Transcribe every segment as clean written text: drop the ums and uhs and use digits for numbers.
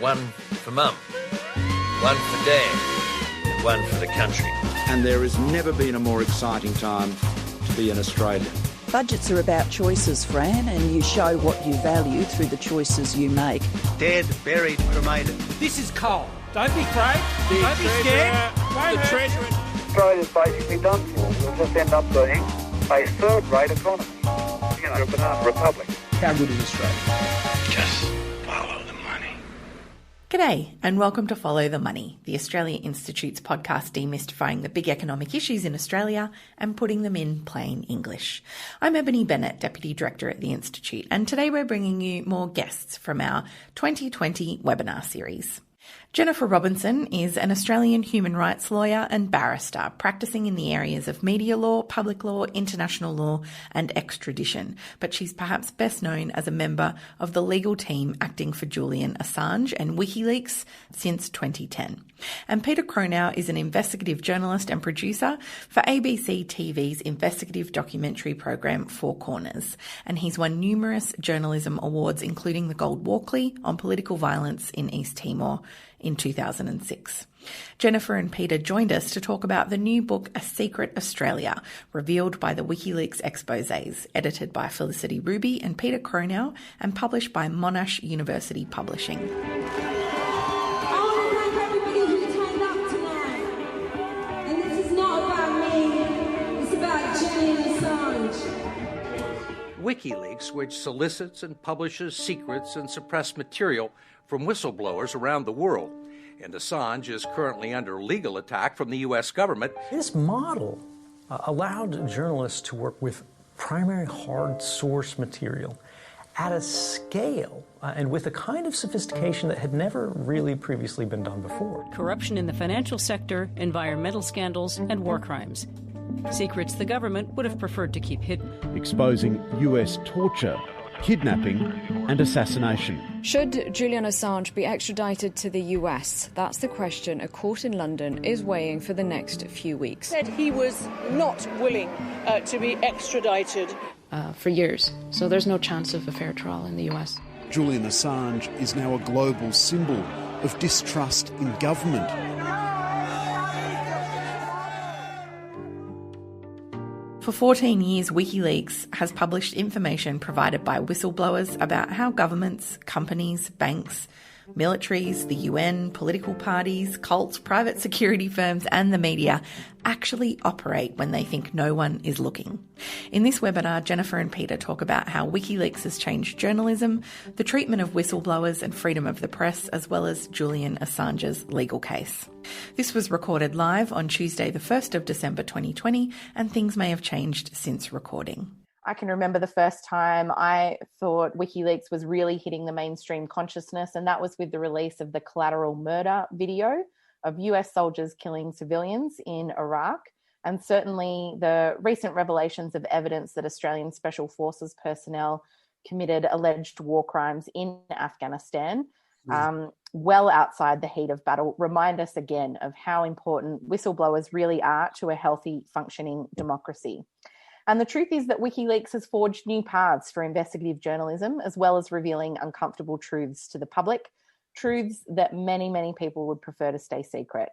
One for Mum, one for Dad, and one for the country. And there has never been a more exciting time to be an Australian. Budgets are about choices, Fran, and you show what you value through the choices you make. Dead, buried, cremated. This is coal. Don't be afraid. Don't be scared. The Treasury. Australia's basically done for. We'll just end up being a third-rate economy. You know, a banana republic. How good is Australia? Just follow the money. G'day and welcome to Follow the Money, the Australia Institute's podcast demystifying the big economic issues in Australia and putting them in plain English. I'm Ebony Bennett, Deputy Director at the Institute, and today we're bringing you more guests from our 2020 webinar series. Jennifer Robinson is an Australian human rights lawyer and barrister practicing in the areas of media law, public law, international law and extradition, but she's perhaps best known as a member of the legal team acting for Julian Assange and Wikileaks since 2010. And Peter Cronau is an investigative journalist and producer for ABC TV's investigative documentary program Four Corners, and he's won numerous journalism awards including the Gold Walkley on political violence in East Timor in 2006. Jennifer and Peter joined us to talk about the new book, A Secret Australia, revealed by the Wikileaks exposés, edited by Felicity Ruby and Peter Cronau and published by Monash University Publishing. I want to thank everybody who turned up tonight. And this is not about me, it's about Julian Assange. Wikileaks, which solicits and publishes secrets and suppressed material from whistleblowers around the world. And Assange is currently under legal attack from the U.S. government. This model allowed journalists to work with primary hard source material at a scale and with a kind of sophistication that had never really previously been done before. Corruption in the financial sector, environmental scandals, and war crimes. Secrets the government would have preferred to keep hidden. Exposing U.S. torture, kidnapping and assassination. Should Julian Assange be extradited to the US? That's the question a court in London is weighing for the next few weeks. Said he was not willing to be extradited. For years, so there's no chance of a fair trial in the US. Julian Assange is now a global symbol of distrust in government. For 14 years, Wikileaks has published information provided by whistleblowers about how governments, companies, banks, militaries, the UN, political parties, cults, private security firms and the media actually operate when they think no one is looking. In this webinar, Jennifer and Peter talk about how Wikileaks has changed journalism, the treatment of whistleblowers and freedom of the press, as well as Julian Assange's legal case. This was recorded live on Tuesday, the 1st of December 2020, and things may have changed since recording. I can remember the first time I thought Wikileaks was really hitting the mainstream consciousness, and that was with the release of the collateral murder video of US soldiers killing civilians in Iraq, and certainly the recent revelations of evidence that Australian Special Forces personnel committed alleged war crimes in Afghanistan, well outside the heat of battle, remind us again of how important whistleblowers really are to a healthy, functioning democracy. And the truth is that Wikileaks has forged new paths for investigative journalism, as well as revealing uncomfortable truths to the public, truths that many, many people would prefer to stay secret.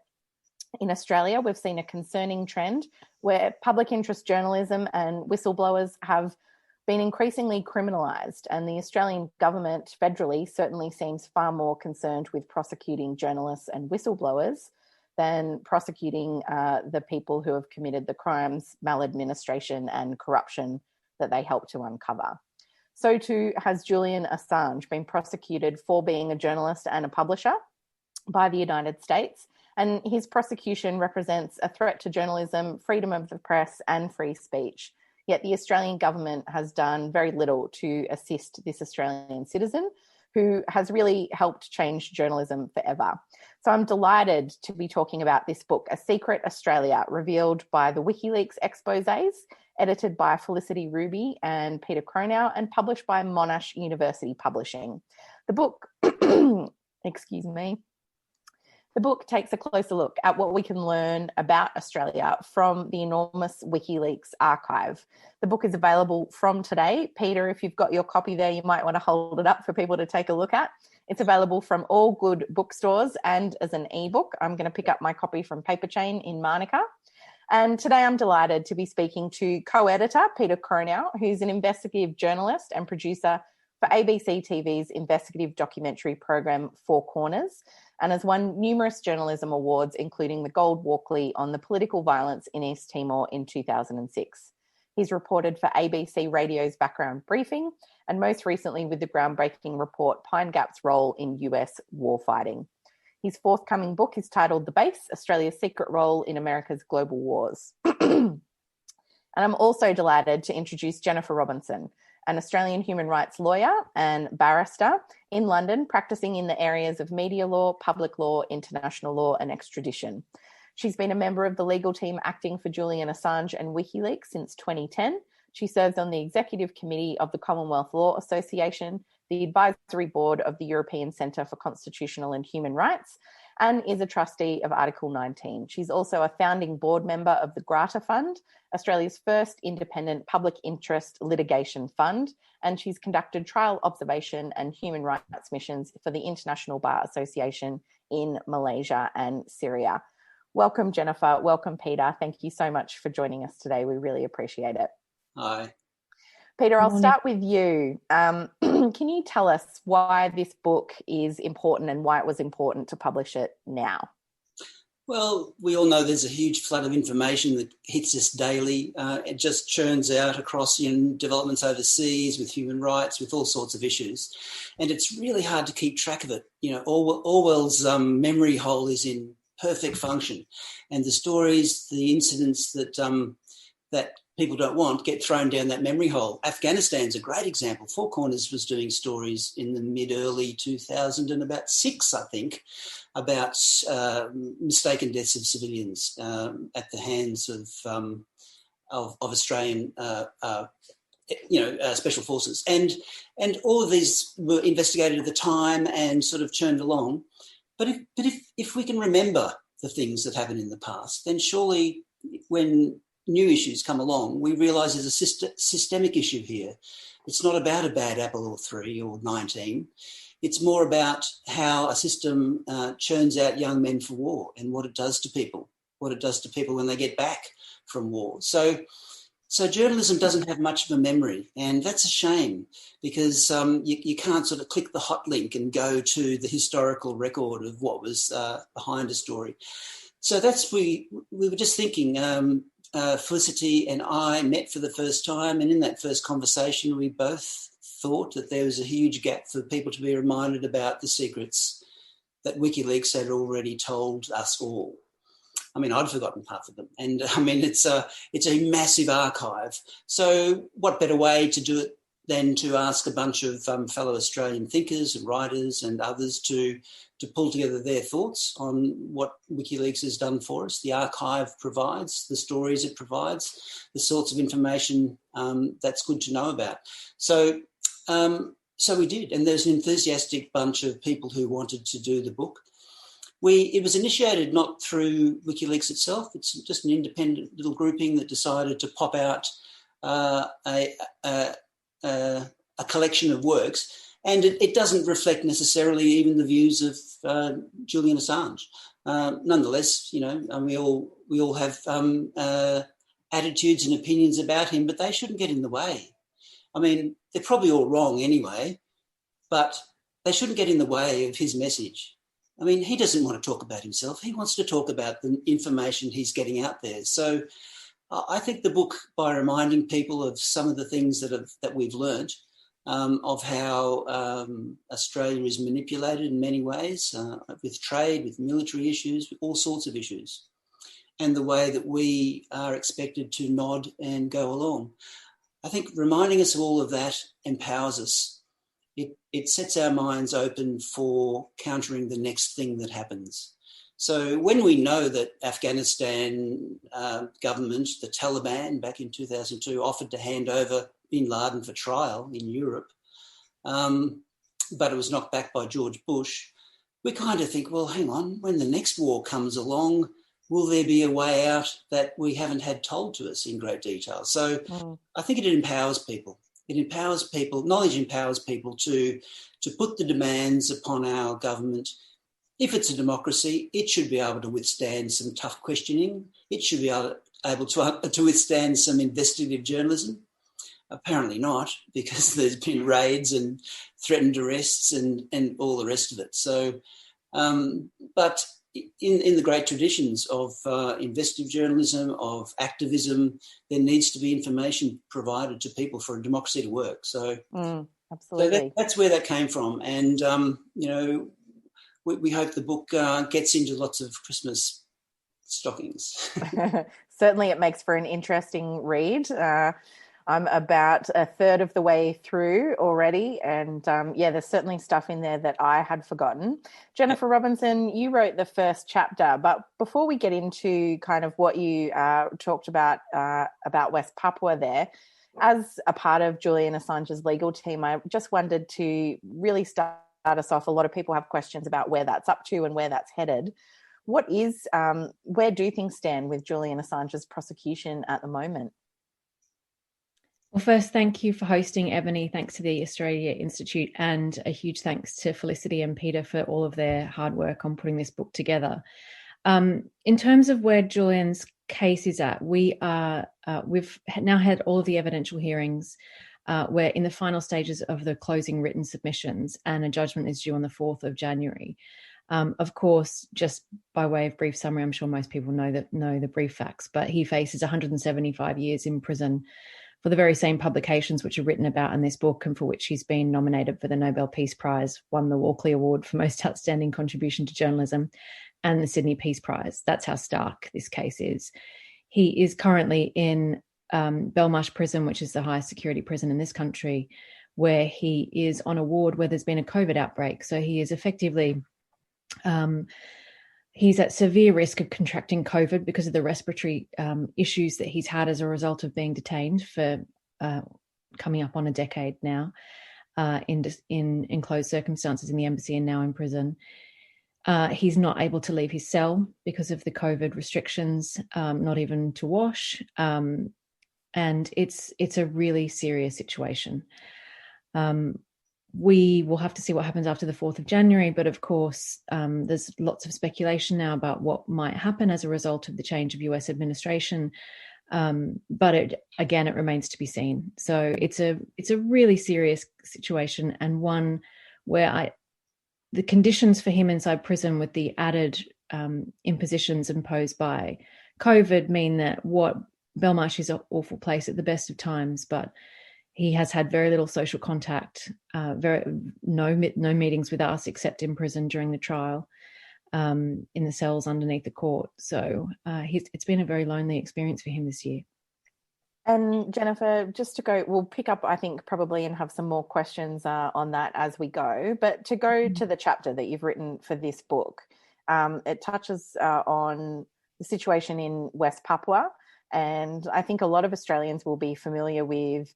In Australia, we've seen a concerning trend where public interest journalism and whistleblowers have been increasingly criminalised, and the Australian government federally certainly seems far more concerned with prosecuting journalists and whistleblowers than prosecuting the people who have committed the crimes, maladministration and corruption that they helped to uncover. So too has Julian Assange been prosecuted for being a journalist and a publisher by the United States, and his prosecution represents a threat to journalism, freedom of the press and free speech. Yet the Australian government has done very little to assist this Australian citizen who has really helped change journalism forever. So I'm delighted to be talking about this book, A Secret Australia, revealed by the Wikileaks exposés, edited by Felicity Ruby and Peter Cronau, and published by Monash University Publishing. The book, The The book takes a closer look at what we can learn about Australia from the enormous Wikileaks archive. The book is available from today. Peter, if you've got your copy there, you might want to hold it up for people to take a look at. It's available from all good bookstores and as an ebook. I'm going to pick up my copy from Paper Chain in Manuka. And today I'm delighted to be speaking to co-editor Peter Cronau, who's an investigative journalist and producer for ABC TV's investigative documentary program Four Corners, and has won numerous journalism awards, including the Gold Walkley on the political violence in East Timor in 2006. He's reported for ABC Radio's Background Briefing, and most recently with the groundbreaking report Pine Gap's Role in US Warfighting. His forthcoming book is titled The Base, Australia's Secret Role in America's Global Wars. And I'm also delighted to introduce Jennifer Robinson, an Australian human rights lawyer and barrister in London, practicing in the areas of media law, public law, international law, and extradition. She's been a member of the legal team acting for Julian Assange and Wikileaks since 2010. She serves on the executive committee of the Commonwealth Law Association, the advisory board of the European Centre for Constitutional and Human Rights, and is a trustee of Article 19. She's also a founding board member of the Grata Fund, Australia's first independent public interest litigation fund, and she's conducted trial observation and human rights missions for the International Bar Association in Malaysia and Syria. Welcome, Jennifer. Welcome, Peter. Thank you so much for joining us today. We really appreciate it. Hi. Peter, I'll start with you. Can you tell us why this book is important and why it was important to publish it now? Well, we all know there's a huge flood of information that hits us daily. It just churns out across developments overseas with human rights, with all sorts of issues. And it's really hard to keep track of it. You know, Orwell's memory hole is in perfect function. And the stories, the incidents that people don't want get thrown down that memory hole. Afghanistan's a great example. Four Corners was doing stories in the mid-early 2000 and about 6, I think, about mistaken deaths of civilians at the hands of Australian special forces. And all of these were investigated at the time and sort of churned along. But if we can remember the things that happened in the past, then surely when new issues come along, we realise there's a systemic issue here. It's not about a bad apple or 3 or 19. It's more about how a system churns out young men for war and what it does to people, when they get back from war. So journalism doesn't have much of a memory, and that's a shame because you can't sort of click the hot link and go to the historical record of what was behind a story. So we were just thinking, Felicity and I met for the first time, and in that first conversation we both thought that there was a huge gap for people to be reminded about the secrets that WikiLeaks had already told us all. I mean, I'd forgotten half of them. And I mean, it's a massive archive. So what better way to do it than to ask a bunch of fellow Australian thinkers and writers and others to pull together their thoughts on what WikiLeaks has done for us. The archive provides, the stories it provides, the sorts of information that's good to know about. So we did, and there's an enthusiastic bunch of people who wanted to do the book. It was initiated not through WikiLeaks itself. It's just an independent little grouping that decided to pop out a collection of works, and it doesn't reflect necessarily even the views of Julian Assange. Nonetheless, you know, and we all have attitudes and opinions about him, but they shouldn't get in the way. I mean, they're probably all wrong anyway, but they shouldn't get in the way of his message. I mean, he doesn't want to talk about himself. He wants to talk about the information he's getting out there. So I think the book, by reminding people of some of the things that we've learnt, of how Australia is manipulated in many ways, with trade, with military issues, with all sorts of issues, and the way that we are expected to nod and go along. I think reminding us of all of that empowers us. It sets our minds open for countering the next thing that happens. So when we know that Afghanistan government, the Taliban, back in 2002, offered to hand over bin Laden for trial in Europe, but it was knocked back by George Bush, we kind of think, well, hang on, when the next war comes along, will there be a way out that we haven't had told to us in great detail? So I think it empowers people. It empowers people, knowledge empowers people to put the demands upon our government. If it's a democracy, it should be able to withstand some tough questioning. It should be able to withstand some investigative journalism. Apparently not, because there's been raids and threatened arrests and all the rest of it. So, but in the great traditions of investigative journalism, of activism, there needs to be information provided to people for a democracy to work. So, absolutely, so that's where that came from. And, we hope the book gets into lots of Christmas stockings. Certainly it makes for an interesting read. I'm about a third of the way through already. And there's certainly stuff in there that I had forgotten. Jennifer Robinson, you wrote the first chapter, but before we get into kind of what you talked about West Papua there, as a part of Julian Assange's legal team, I just wanted to really start us off. A lot of people have questions about where that's up to and where that's headed. Where do things stand with Julian Assange's prosecution at the moment? Well, first, thank you for hosting, Ebony. Thanks to the Australia Institute, and a huge thanks to Felicity and Peter for all of their hard work on putting this book together. In terms of where Julian's case is at, we've now had all of the evidential hearings. We're in the final stages of the closing written submissions, and a judgment is due on the 4th of January. Of course, just by way of brief summary, I'm sure most people know the brief facts, but he faces 175 years in prison for the very same publications which are written about in this book, and for which he's been nominated for the Nobel Peace Prize, won the Walkley Award for Most Outstanding Contribution to Journalism, and the Sydney Peace Prize. That's how stark this case is. He is currently in Belmarsh Prison, which is the highest security prison in this country, where he is on a ward where there's been a COVID outbreak. So he is effectively... he's at severe risk of contracting COVID because of the respiratory issues that he's had as a result of being detained for coming up on a decade now in enclosed circumstances in the embassy and now in prison. He's not able to leave his cell because of the COVID restrictions, not even to wash. And it's a really serious situation. We will have to see what happens after the 4th of January, but of course, there's lots of speculation now about what might happen as a result of the change of US administration. But it remains to be seen. So it's a really serious situation, and one where the conditions for him inside prison with the added impositions imposed by COVID mean that what Belmarsh is an awful place at the best of times, but he has had very little social contact, no meetings with us except in prison during the trial, in the cells underneath the court. So it's been a very lonely experience for him this year. And Jennifer, just to go, we'll pick up, I think, probably and have some more questions on that as we go. But to go to the chapter that you've written for this book, it touches on the situation in West Papua. And I think a lot of Australians will be familiar with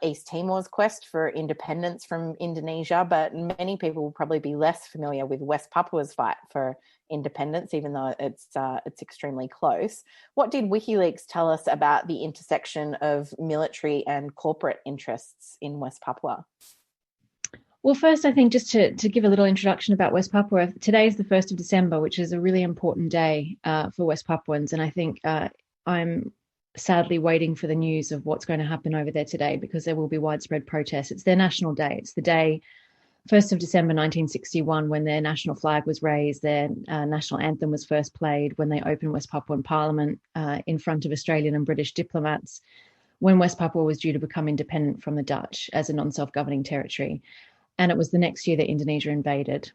East Timor's quest for independence from Indonesia, but many people will probably be less familiar with West Papua's fight for independence, even though it's extremely close. What did Wikileaks tell us about the intersection of military and corporate interests in West Papua? Well, first, I think just to give a little introduction about West Papua, today is the 1st of December, which is a really important day for West Papuans. And I think I'm sadly waiting for the news of what's going to happen over there today, because there will be widespread protests. It's their national day. It's the day, 1st of December 1961, when their national flag was raised, their national anthem was first played, when they opened West Papuan Parliament in front of Australian and British diplomats, when West Papua was due to become independent from the Dutch as a non-self-governing territory. And it was the next year that Indonesia invaded.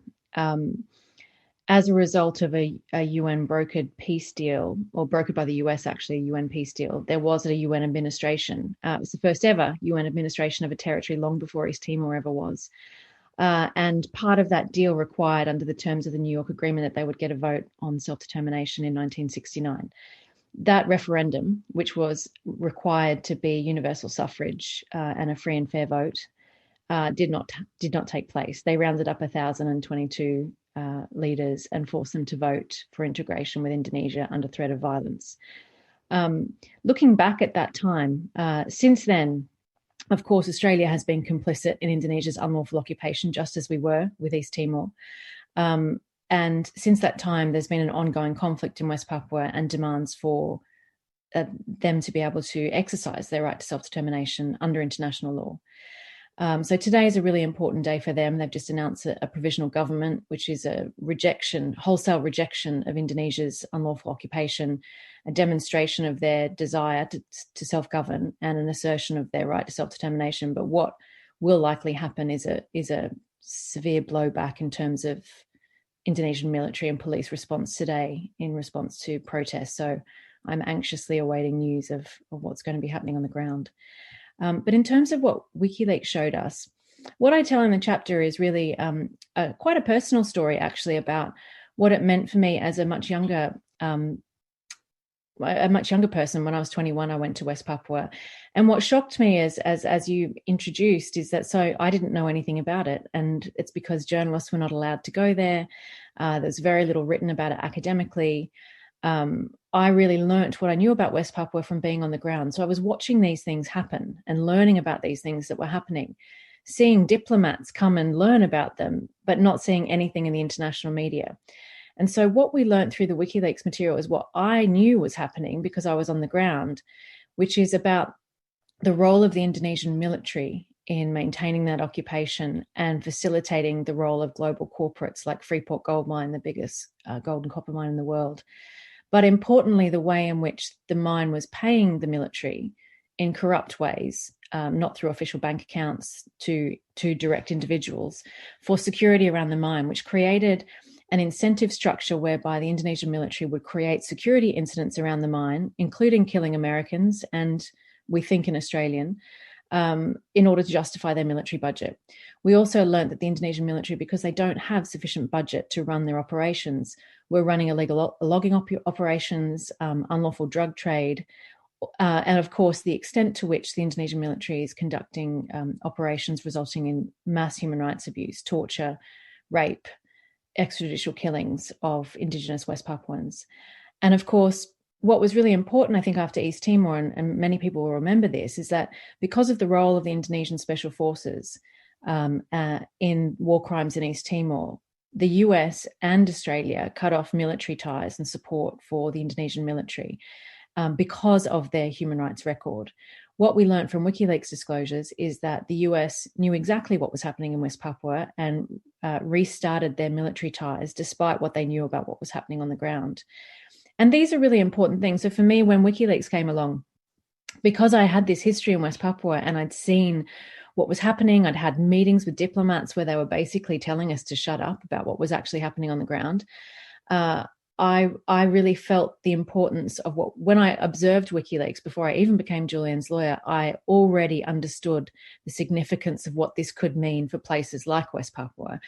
As a result of a UN brokered peace deal, or brokered by the US, actually, a UN peace deal, there was a UN administration. It was the first ever UN administration of a territory, long before East Timor ever was. And part of that deal required, under the terms of the New York Agreement, that they would get a vote on self-determination in 1969. That referendum, which was required to be universal suffrage and a free and fair vote, did not take place. They rounded up 1,022 leaders and force them to vote for integration with Indonesia under threat of violence. Looking back at that time, since then, of course, Australia has been complicit in Indonesia's unlawful occupation, just as we were with East Timor. And since that time, there's been an ongoing conflict in West Papua and demands for them to be able to exercise their right to self-determination under international law. So today is a really important day for them. They've just announced a provisional government, which is a wholesale rejection of Indonesia's unlawful occupation, a demonstration of their desire to self-govern and an assertion of their right to self-determination. But what will likely happen is a severe blowback in terms of Indonesian military and police response today in response to protests. So I'm anxiously awaiting news of what's going to be happening on the ground. But in terms of what WikiLeaks showed us, what I tell in the chapter is really quite a personal story, actually, about what it meant for me as a much younger person. When I was 21, I went to West Papua, and what shocked me as you introduced is that so I didn't know anything about it, and it's because journalists were not allowed to go there. There's very little written about it academically. I really learnt what I knew about West Papua from being on the ground. So I was watching these things happen and learning about these things that were happening, seeing diplomats come and learn about them, but not seeing anything in the international media. And so what we learnt through the WikiLeaks material is what I knew was happening because I was on the ground, which is about the role of the Indonesian military in maintaining that occupation and facilitating the role of global corporates like Freeport Gold Mine, the biggest gold and copper mine in the world. But importantly, the way in which the mine was paying the military in corrupt ways, not through official bank accounts to direct individuals, for security around the mine, which created an incentive structure whereby the Indonesian military would create security incidents around the mine, including killing Americans and, we think, an Australian, in order to justify their military budget. We also learned that the Indonesian military, because they don't have sufficient budget to run their operations, were running illegal logging operations, unlawful drug trade, and of course the extent to which the Indonesian military is conducting operations resulting in mass human rights abuse, torture, rape, extrajudicial killings of Indigenous West Papuans. And of course, what was really important, I think, after East Timor, and many people will remember this, is that because of the role of the Indonesian Special Forces in war crimes in East Timor, the US and Australia cut off military ties and support for the Indonesian military because of their human rights record. What we learned from WikiLeaks disclosures is that the US knew exactly what was happening in West Papua and restarted their military ties despite what they knew about what was happening on the ground. And these are really important things. So for me, when WikiLeaks came along, because I had this history in West Papua and I'd seen what was happening, I'd had meetings with diplomats where they were basically telling us to shut up about what was actually happening on the ground. I really felt the importance of when I observed WikiLeaks before I even became Julian's lawyer, I already understood the significance of what this could mean for places like West Papua.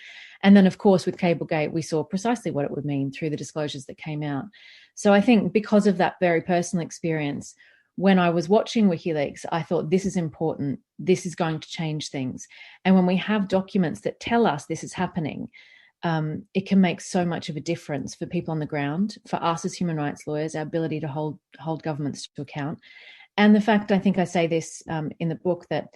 And then, of course, with Cablegate, we saw precisely what it would mean through the disclosures that came out. So I think because of that very personal experience, when I was watching WikiLeaks, I thought this is important. This is going to change things. And when we have documents that tell us this is happening, it can make so much of a difference for people on the ground, for us as human rights lawyers, our ability to hold governments to account. And the fact, I think I say this in the book, that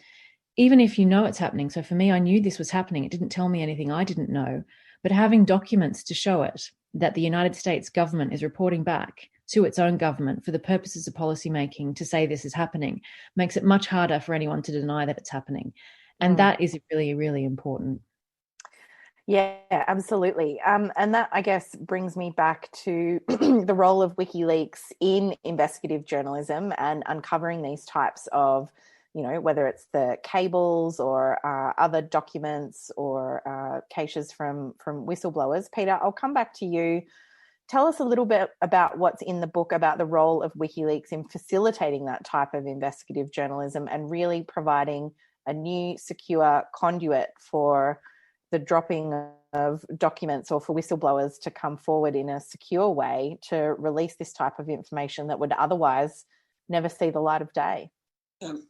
even if you know it's happening, so for me, I knew this was happening. It didn't tell me anything I didn't know, but having documents to show it, that the United States government is reporting back to its own government for the purposes of policy making to say this is happening, makes it much harder for anyone to deny that it's happening. And that is really, really important. Yeah, absolutely. And that, I guess, brings me back to the role of WikiLeaks in investigative journalism and uncovering these types of, whether it's the cables or other documents or cases from whistleblowers. Peter, I'll come back to you. Tell us a little bit about what's in the book about the role of WikiLeaks in facilitating that type of investigative journalism and really providing a new secure conduit for the dropping of documents or for whistleblowers to come forward in a secure way to release this type of information that would otherwise never see the light of day.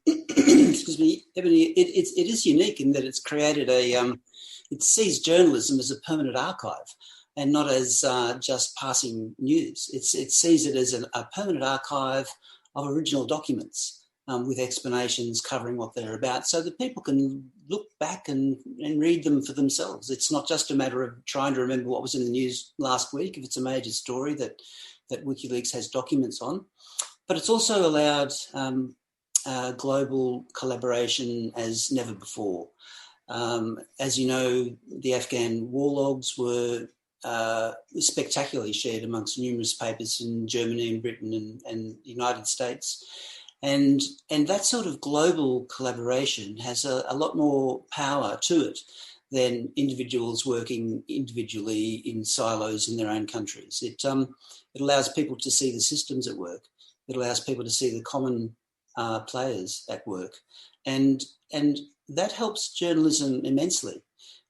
Excuse me, Ebony, it is unique in that it's created it sees journalism as a permanent archive. and not as just passing news. It sees it as a permanent archive of original documents with explanations covering what they're about, so that people can look back and read them for themselves. It's not just a matter of trying to remember what was in the news last week, if it's a major story that Wikileaks has documents on, but it's also allowed global collaboration as never before. As you know, the Afghan war logs were spectacularly shared amongst numerous papers in Germany and Britain and the United States. And that sort of global collaboration has a lot more power to it than individuals working individually in silos in their own countries. It allows people to see the systems at work. It allows people to see the common players at work. And that helps journalism immensely,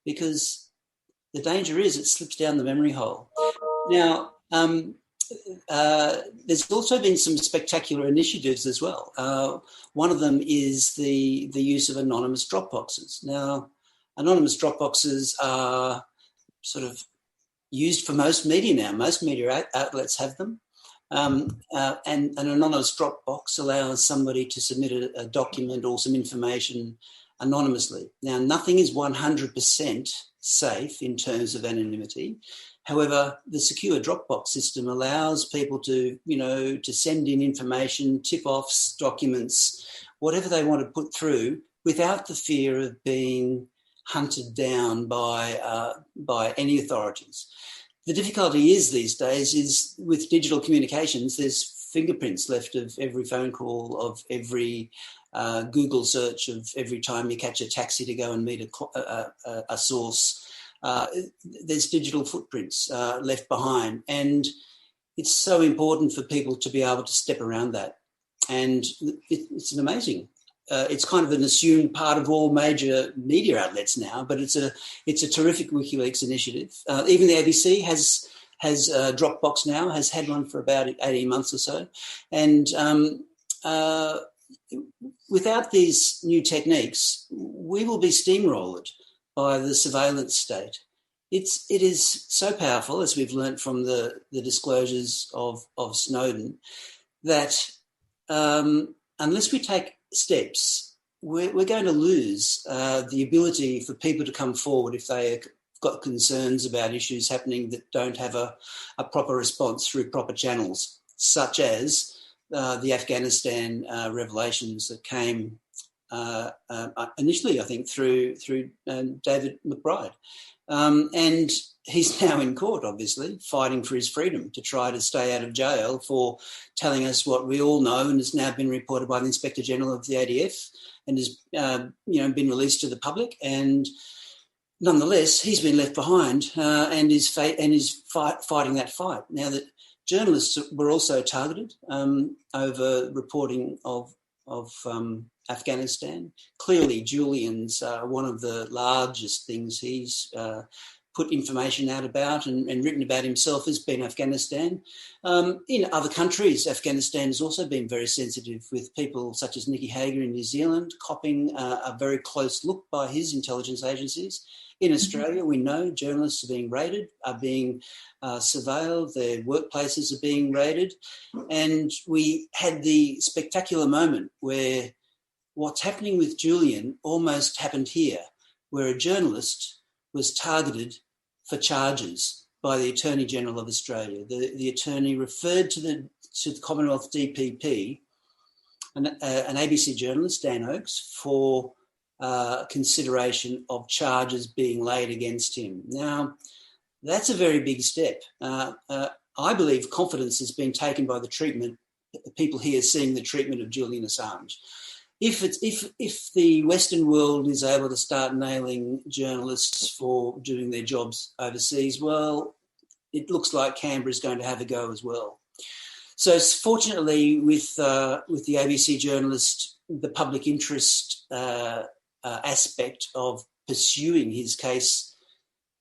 because the danger is it slips down the memory hole. Now, there's also been some spectacular initiatives as well. One of them is the use of anonymous drop boxes. Now, anonymous drop boxes are sort of used for most media now. Most media outlets have them. And an anonymous drop box allows somebody to submit a document or some information anonymously. Now, nothing is 100% safe in terms of anonymity. However, the secure Dropbox system allows people to send in information, tip-offs, documents, whatever they want to put through, without the fear of being hunted down by any authorities. The difficulty is these days is with digital communications, there's fingerprints left of every phone call, of every Google search, of every time you catch a taxi to go and meet a source. There's digital footprints left behind, and it's so important for people to be able to step around that. And it's an amazing. It's kind of an assumed part of all major media outlets now, but it's a terrific WikiLeaks initiative. Even the ABC has Dropbox now, has had one for about 18 months or so, and without these new techniques, we will be steamrolled by the surveillance state. It is so powerful, as we've learnt from the disclosures of Snowden, that unless we take steps, we're going to lose the ability for people to come forward if they have got concerns about issues happening that don't have a proper response through proper channels, such as the Afghanistan revelations that came initially, I think, through David McBride. And he's now in court, obviously, fighting for his freedom to try to stay out of jail for telling us what we all know and has now been reported by the Inspector General of the ADF and has been released to the public. And nonetheless, he's been left behind and is fighting that fight. Now, that journalists were also targeted over reporting of Afghanistan. Clearly, Julian's one of the largest things he's put information out about and written about himself has been Afghanistan. In other countries, Afghanistan has also been very sensitive, with people such as Nikki Hager in New Zealand copping a very close look by his intelligence agencies. In Australia, we know journalists are being raided, are being surveilled, their workplaces are being raided. And we had the spectacular moment where what's happening with Julian almost happened here, where a journalist was targeted for charges by the Attorney General of Australia. The attorney referred to the Commonwealth DPP, an ABC journalist, Dan Oakes, for consideration of charges being laid against him. Now, that's a very big step. I believe confidence has been taken by the treatment, the people here seeing the treatment of Julian Assange. If the Western world is able to start nailing journalists for doing their jobs overseas, well, it looks like Canberra is going to have a go as well. So fortunately, with the ABC journalist, the public interest aspect of pursuing his case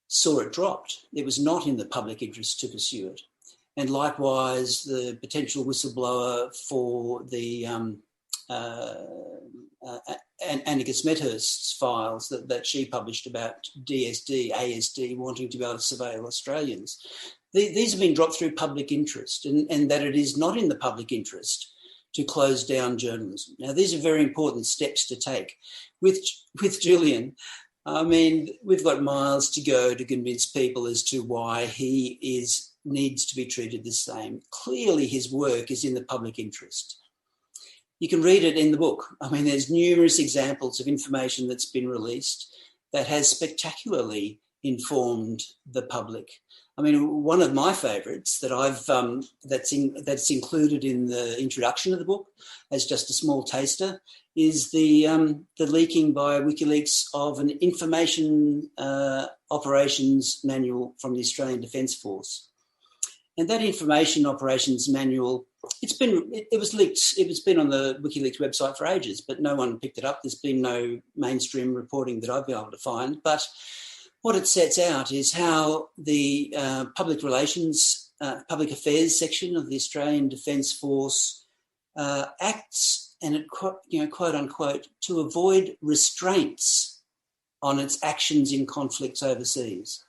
saw it dropped. It was not in the public interest to pursue it. And likewise, the potential whistleblower for the Annika Smethurst's files that she published about DSD, ASD wanting to be able to surveil Australians. These have been dropped through public interest, and that it is not in the public interest to close down journalism. Now, these are very important steps to take. With Julian, I mean, we've got miles to go to convince people as to why he needs to be treated the same. Clearly, his work is in the public interest. You can read it in the book. I mean, there's numerous examples of information that's been released that has spectacularly informed the public. I mean, one of my favourites that I've that's included in the introduction of the book, as just a small taster, is the leaking by Wikileaks of an information operations manual from the Australian Defence Force. And that information operations manual, it was leaked. It's been on the Wikileaks website for ages, but no one picked it up. There's been no mainstream reporting that I've been able to find. But what it sets out is how the public relations, public affairs section of the Australian Defence Force acts, and it, quote unquote, to avoid restraints on its actions in conflicts overseas.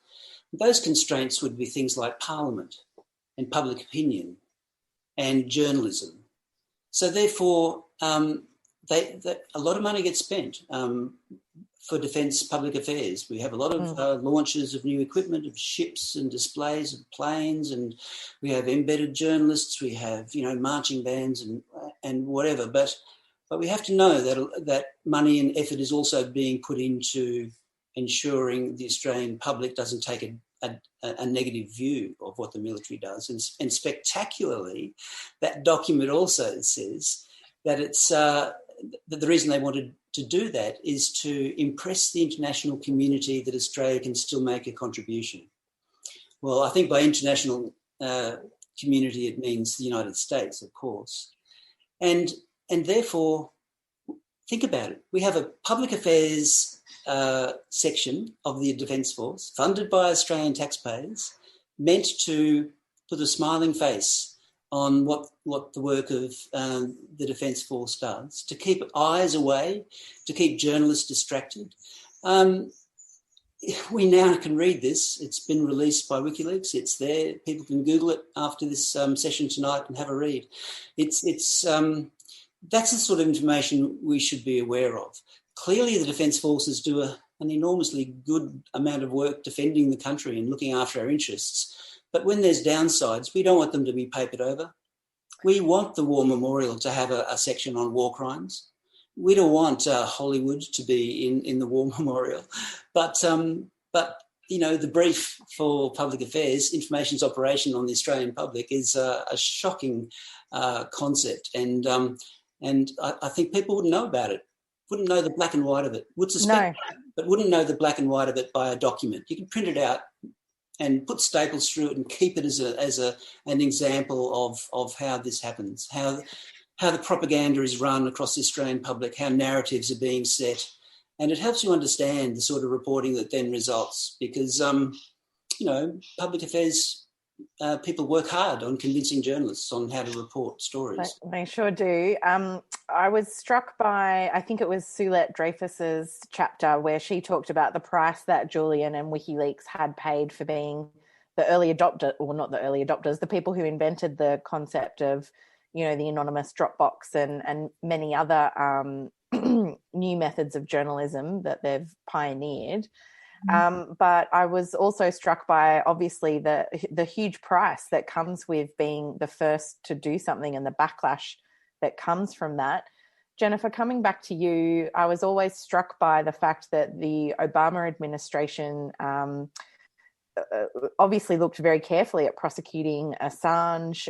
Those constraints would be things like Parliament and public opinion and journalism. So therefore, a lot of money gets spent for defence public affairs. We have a lot of launches of new equipment, of ships and displays of planes, and we have embedded journalists, we have, marching bands and whatever. But we have to know that money and effort is also being put into ensuring the Australian public doesn't take a negative view of what the military does. And spectacularly, that document also says that it's that the reason they wanted to do that is to impress the international community that Australia can still make a contribution. Well, I think by international community it means the United States, of course. And therefore, think about it. We have a public affairs section of the Defence Force, funded by Australian taxpayers, meant to put a smiling face on what the work of the Defence Force does, to keep eyes away, to keep journalists distracted. We now can read this. It's been released by WikiLeaks. It's there. People can Google it after this session tonight and have a read. That's the sort of information we should be aware of. Clearly, the Defence Forces do an enormously good amount of work defending the country and looking after our interests. But when there's downsides, we don't want them to be papered over. We want the War Memorial to have a section on war crimes. We don't want Hollywood to be in the War Memorial. But the brief for public affairs, information's operation on the Australian public, is a shocking concept. And I think people wouldn't know about it. Wouldn't know the black and white of it. Would suspect, but wouldn't know the black and white of it by a document. You can print it out and put staples through it and keep it as an example of how this happens, how the propaganda is run across the Australian public, how narratives are being set, and it helps you understand the sort of reporting that then results. Because public affairs people work hard on convincing journalists on how to report stories. They sure do. I was struck by, I think it was Soulette Dreyfus's chapter where she talked about the price that Julian and WikiLeaks had paid for being the early adopter, or not the early adopters, the people who invented the concept of, the anonymous Dropbox and many other new methods of journalism that they've pioneered. But I was also struck by, obviously, the huge price that comes with being the first to do something and the backlash that comes from that. Jennifer, coming back to you, I was always struck by the fact that the Obama administration obviously looked very carefully at prosecuting Assange,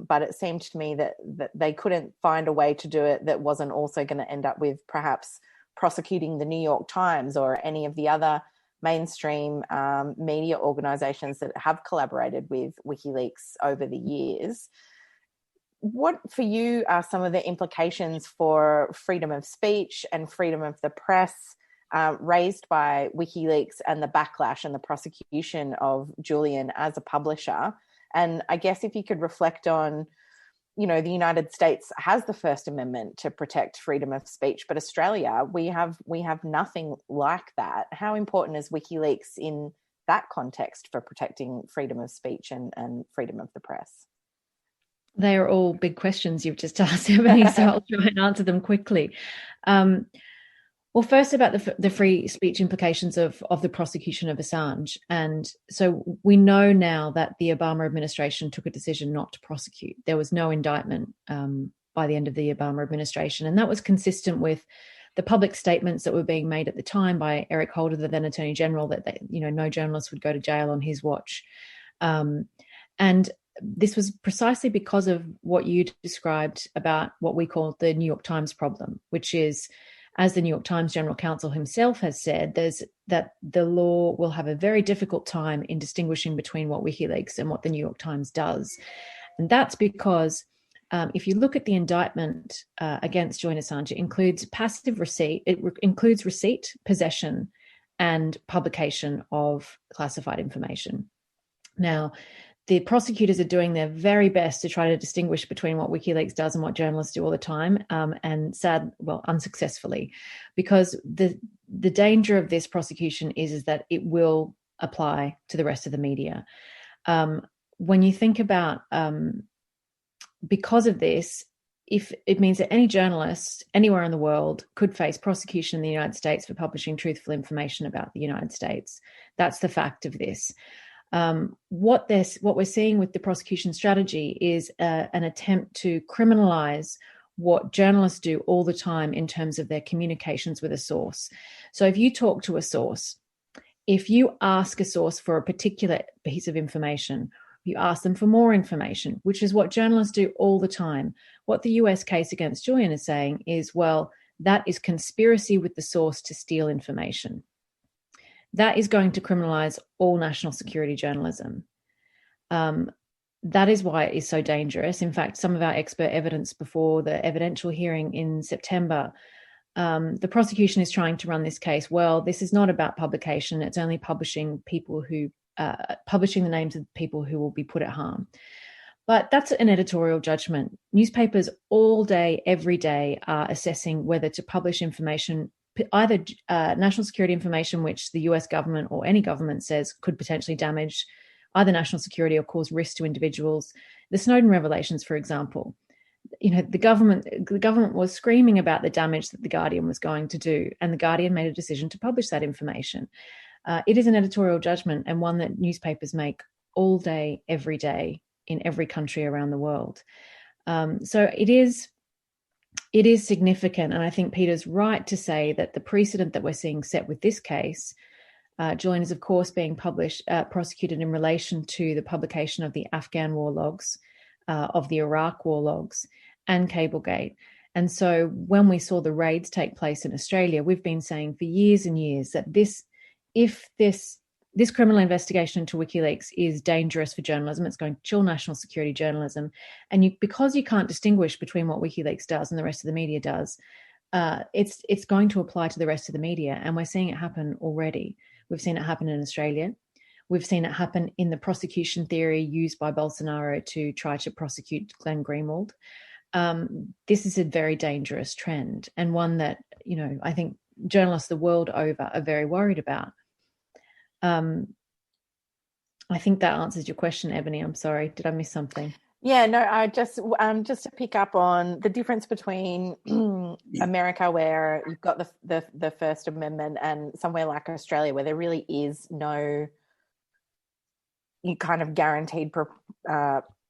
but it seemed to me that they couldn't find a way to do it that wasn't also going to end up with perhaps prosecuting the New York Times or any of the other mainstream media organisations that have collaborated with WikiLeaks over the years. What, for you, are some of the implications for freedom of speech and freedom of the press raised by WikiLeaks and the backlash and the prosecution of Julian as a publisher? And I guess if you could reflect on the United States has the First Amendment to protect freedom of speech, but Australia, we have nothing like that. How important is WikiLeaks in that context for protecting freedom of speech and freedom of the press? They are all big questions you've just asked, Ebony, so I'll try and answer them quickly. Well, first about the free speech implications of the prosecution of Assange. And so we know now that the Obama administration took a decision not to prosecute. There was no indictment by the end of the Obama administration. And that was consistent with the public statements that were being made at the time by Eric Holder, the then Attorney General, that no journalist would go to jail on his watch. And this was precisely because of what you described about what we call the New York Times problem, which is, as the New York Times General Counsel himself has said, that the law will have a very difficult time in distinguishing between what WikiLeaks and what the New York Times does. And that's because if you look at the indictment against Julian Assange, it includes passive receipt, includes receipt, possession, and publication of classified information. Now, the prosecutors are doing their very best to try to distinguish between what WikiLeaks does and what journalists do all the time, and unsuccessfully, because the danger of this prosecution is that it will apply to the rest of the media. When you think about, because of this, if it means that any journalist anywhere in the world could face prosecution in the United States for publishing truthful information about the United States, that's the fact of this. What we're seeing with the prosecution strategy is an attempt to criminalize what journalists do all the time in terms of their communications with a source. So if you talk to a source, if you ask a source for a particular piece of information, you ask them for more information, which is what journalists do all the time. What the US case against Julian is saying is, well, that is conspiracy with the source to steal information. That is going to criminalize all national security journalism. That is why it is so dangerous. In fact, some of our expert evidence before the evidential hearing in September, the prosecution is trying to run this case, well, this is not about publication. It's only publishing the names of people who will be put at harm. But that's an editorial judgment. Newspapers all day, every day are assessing whether to publish information, either national security information, which the US government or any government says could potentially damage either national security or cause risk to individuals. The Snowden revelations, for example, the government was screaming about the damage that The Guardian was going to do, and The Guardian made a decision to publish that information. It is an editorial judgment, and one that newspapers make all day, every day, in every country around the world. So it is significant, and I think Peter's right to say that the precedent that we're seeing set with this case, Julian is of course being prosecuted in relation to the publication of the Afghan war logs, of the Iraq war logs, and Cablegate. And so when we saw the raids take place in Australia, we've been saying for years and years that if this criminal investigation into WikiLeaks is dangerous for journalism, it's going to chill national security journalism. And because you can't distinguish between what WikiLeaks does and the rest of the media does, it's going to apply to the rest of the media. And we're seeing it happen already. We've seen it happen in Australia. We've seen it happen in the prosecution theory used by Bolsonaro to try to prosecute Glenn Greenwald. This is a very dangerous trend, and one that, I think journalists the world over are very worried about. I think that answers your question, Ebony. I'm sorry. Did I miss something? Yeah, no, I just to pick up on the difference between America, where you've got the First Amendment, and somewhere like Australia, where there really is no kind of guaranteed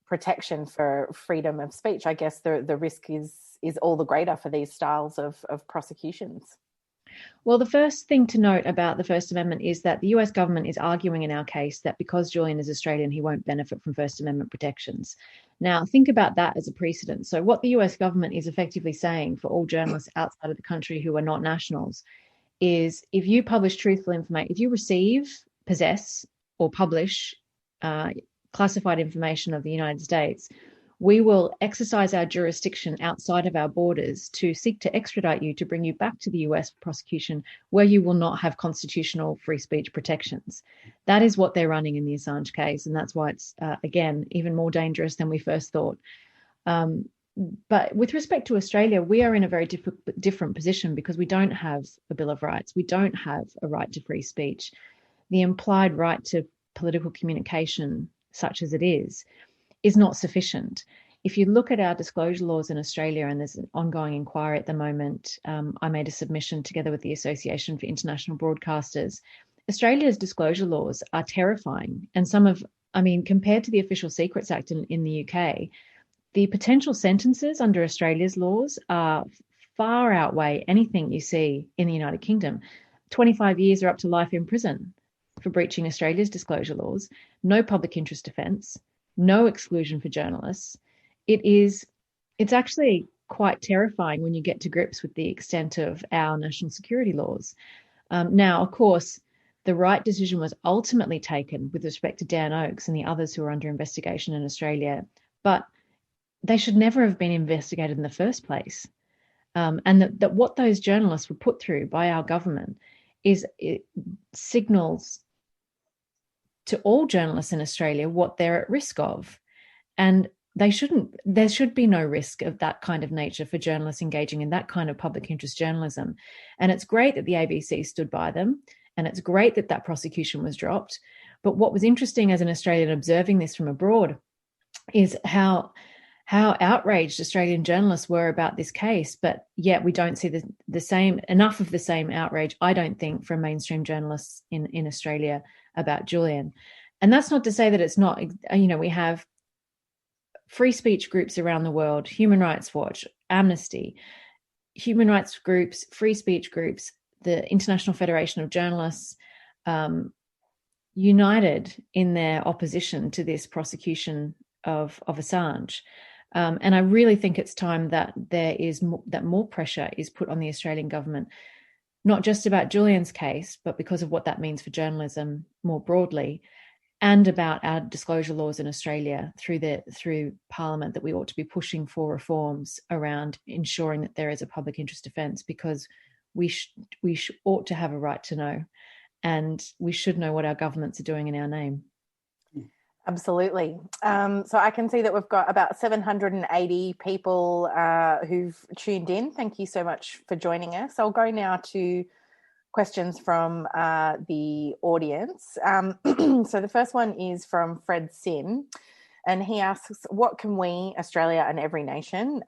protection for freedom of speech. I guess the risk is all the greater for these styles of prosecutions. Well, the first thing to note about the First Amendment is that the US government is arguing in our case that because Julian is Australian, he won't benefit from First Amendment protections. Now, think about that as a precedent. So what the US government is effectively saying for all journalists outside of the country who are not nationals is, if you publish truthful information, if you receive, possess, or publish classified information of the United States, we will exercise our jurisdiction outside of our borders to seek to extradite you, to bring you back to the US for prosecution, where you will not have constitutional free speech protections. That is what they're running in the Assange case, and that's why it's, again, even more dangerous than we first thought. But with respect to Australia, we are in a very different position because we don't have a Bill of Rights. We don't have a right to free speech. The implied right to political communication, such as it is not sufficient. If you look at our disclosure laws in Australia, and there's an ongoing inquiry at the moment, I made a submission together with the Association for International Broadcasters. Australia's disclosure laws are terrifying. And compared to the Official Secrets Act in the UK, the potential sentences under Australia's laws far outweigh anything you see in the United Kingdom. 25 years or up to life in prison for breaching Australia's disclosure laws, no public interest defence, no exclusion for journalists. It's actually quite terrifying when you get to grips with the extent of our national security laws. Now, of course, the right decision was ultimately taken with respect to Dan Oakes and the others who are under investigation in Australia, but they should never have been investigated in the first place. And that what those journalists were put through by our government it signals to all journalists in Australia what they're at risk of. And there should be no risk of that kind of nature for journalists engaging in that kind of public interest journalism. And it's great that the ABC stood by them, and it's great that that prosecution was dropped. But what was interesting as an Australian observing this from abroad is how outraged Australian journalists were about this case, but yet we don't see enough of the same outrage, I don't think, from mainstream journalists in Australia about Julian. And that's not to say that it's not, we have free speech groups around the world, Human Rights Watch, Amnesty, human rights groups, free speech groups, the International Federation of Journalists, united in their opposition to this prosecution of Assange. And I really think it's time that that more pressure is put on the Australian government, not just about Julian's case, but because of what that means for journalism more broadly, and about our disclosure laws in Australia through Parliament, that we ought to be pushing for reforms around ensuring that there is a public interest defence, because we ought to have a right to know, and we should know what our governments are doing in our name. Absolutely. So I can see that we've got about 780 people who've tuned in. Thank you so much for joining us. I'll go now to questions from the audience. So the first one is from Fred Sim, and he asks, what can we, Australia and every nation,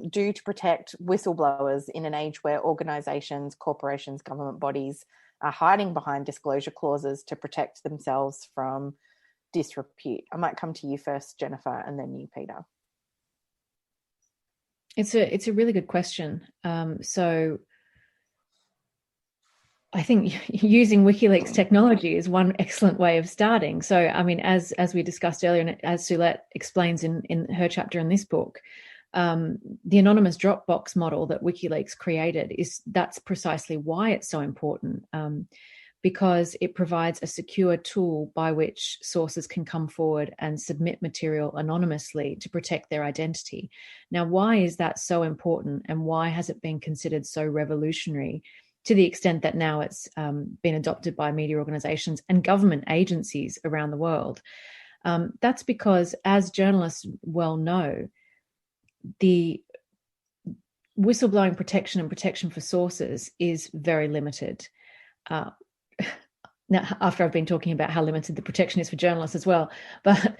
do to protect whistleblowers in an age where organisations, corporations, government bodies are hiding behind disclosure clauses to protect themselves from disrepute? I might come to you first, Jennifer, and then you, Peter. It's a really good question. So I think using WikiLeaks technology is one excellent way of starting. So, I mean, as we discussed earlier, and as Sulette explains in her chapter in this book, the anonymous Dropbox model that WikiLeaks created that's precisely why it's so important. Because it provides a secure tool by which sources can come forward and submit material anonymously to protect their identity. Now, why is that so important, and why has it been considered so revolutionary to the extent that now it's been adopted by media organisations and government agencies around the world? That's because, as journalists well know, the whistleblowing protection and protection for sources is very limited. Now, after I've been talking about how limited the protection is for journalists as well, but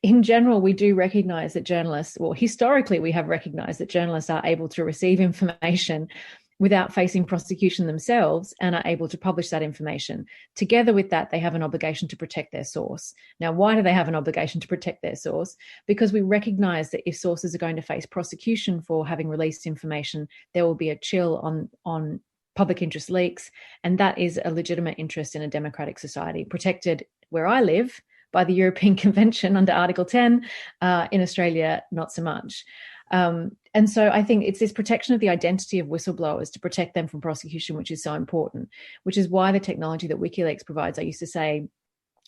in general, we do recognise that journalists, well, historically, we have recognised that journalists are able to receive information without facing prosecution themselves and are able to publish that information. Together with that, they have an obligation to protect their source. Now, why do they have an obligation to protect their source? Because we recognise that if sources are going to face prosecution for having released information, there will be a chill on public interest leaks, and that is a legitimate interest in a democratic society, protected where I live by the European Convention under Article 10, in Australia, not so much. And so I think it's this protection of the identity of whistleblowers to protect them from prosecution, which is so important, which is why the technology that WikiLeaks provides, I used to say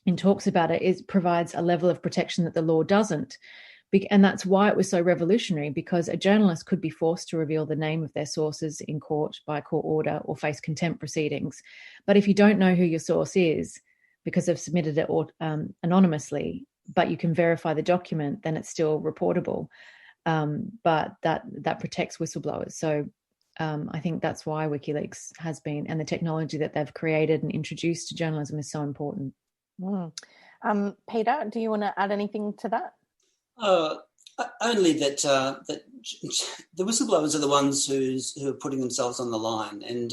in talks about it, provides a level of protection that the law doesn't. And that's why it was so revolutionary, because a journalist could be forced to reveal the name of their sources in court by court order or face contempt proceedings. But if you don't know who your source is, because they've submitted it anonymously, but you can verify the document, then it's still reportable. But that protects whistleblowers. So I think that's why WikiLeaks has been, and the technology that they've created and introduced to journalism is so important. Peter, do you want to add anything to that? Only that that the whistleblowers are the ones who are putting themselves on the line, and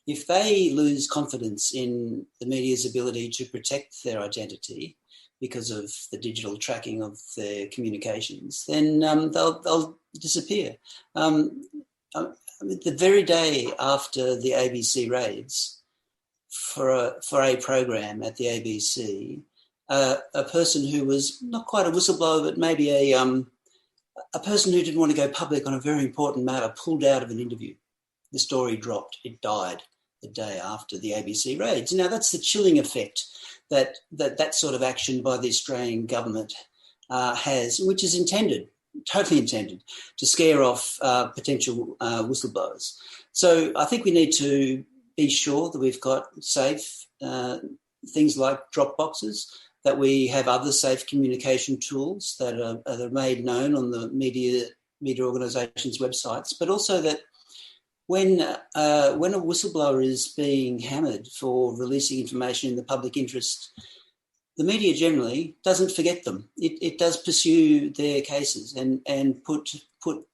if they lose confidence in the media's ability to protect their identity because of the digital tracking of their communications, then they'll disappear. The very day after the ABC raids, for a program at the ABC, a person who was not quite a whistleblower, but maybe a person who didn't want to go public on a very important matter pulled out of an interview. The story dropped. It died the day after the ABC raids. Now, that's the chilling effect that sort of action by the Australian government has, which is totally intended, to scare off potential whistleblowers. So I think we need to be sure that we've got safe things like drop boxes, that we have other safe communication tools that are made known on the media organisations' websites, but also that when a whistleblower is being hammered for releasing information in the public interest, the media generally doesn't forget them. It does pursue their cases and put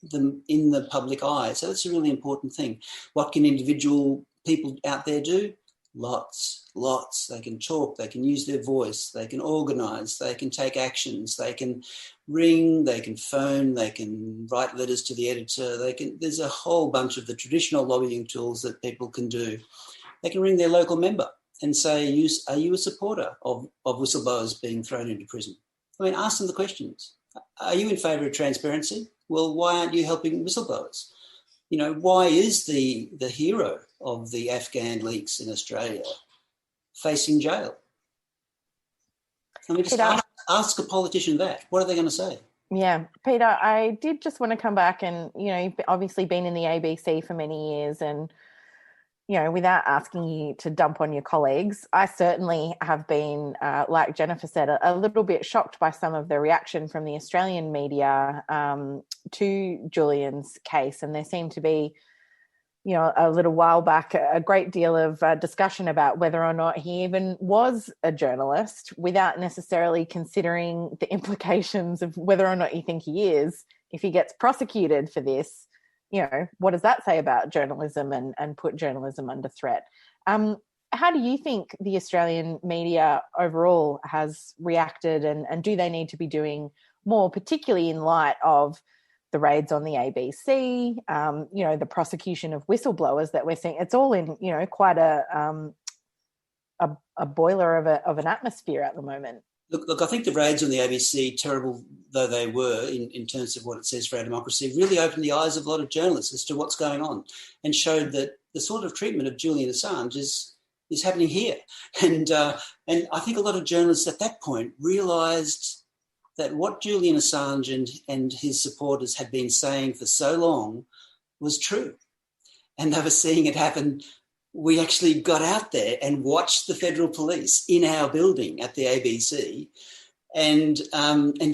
them in the public eye. So that's a really important thing. What can individual people out there do? Lots. They can talk, they can use their voice, they can organise, they can take actions, they can ring, they can phone, they can write letters to the editor, there's a whole bunch of the traditional lobbying tools that people can do. They can ring their local member and say, are you a supporter of whistleblowers being thrown into prison? I mean, ask them the questions. Are you in favour of transparency? Well, why aren't you helping whistleblowers? You know, why is the hero of the Afghan leaks in Australia facing jail? I mean, just ask a politician that. What are they going to say? Yeah, Peter, I did just want to come back and, you've obviously been in the ABC for many years, and, without asking you to dump on your colleagues, I certainly have been, like Jennifer said, a little bit shocked by some of the reaction from the Australian media to Julian's case. And there seemed to be, a little while back, a great deal of discussion about whether or not he even was a journalist, without necessarily considering the implications of whether or not you think he is. If he gets prosecuted for this, what does that say about journalism and put journalism under threat? How do you think the Australian media overall has reacted, and do they need to be doing more, particularly in light of the raids on the ABC, the prosecution of whistleblowers that we're seeing? It's all in, quite a boiler of an atmosphere at the moment. Look, I think the raids on the ABC, terrible though they were in terms of what it says for our democracy, really opened the eyes of a lot of journalists as to what's going on, and showed that the sort of treatment of Julian Assange is happening here. And I think a lot of journalists at that point realised that what Julian Assange and his supporters had been saying for so long was true. And they were seeing it happen. We actually got out there and watched the federal police in our building at the ABC, and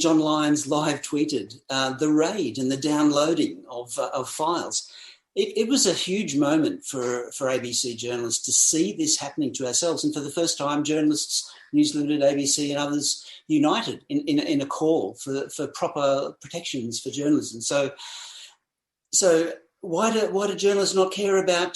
John Lyons live tweeted the raid and the downloading of files. It was a huge moment for ABC journalists to see this happening to ourselves, and for the first time, journalists, News Limited, ABC, and others united in a call for proper protections for journalism. So why do journalists not care about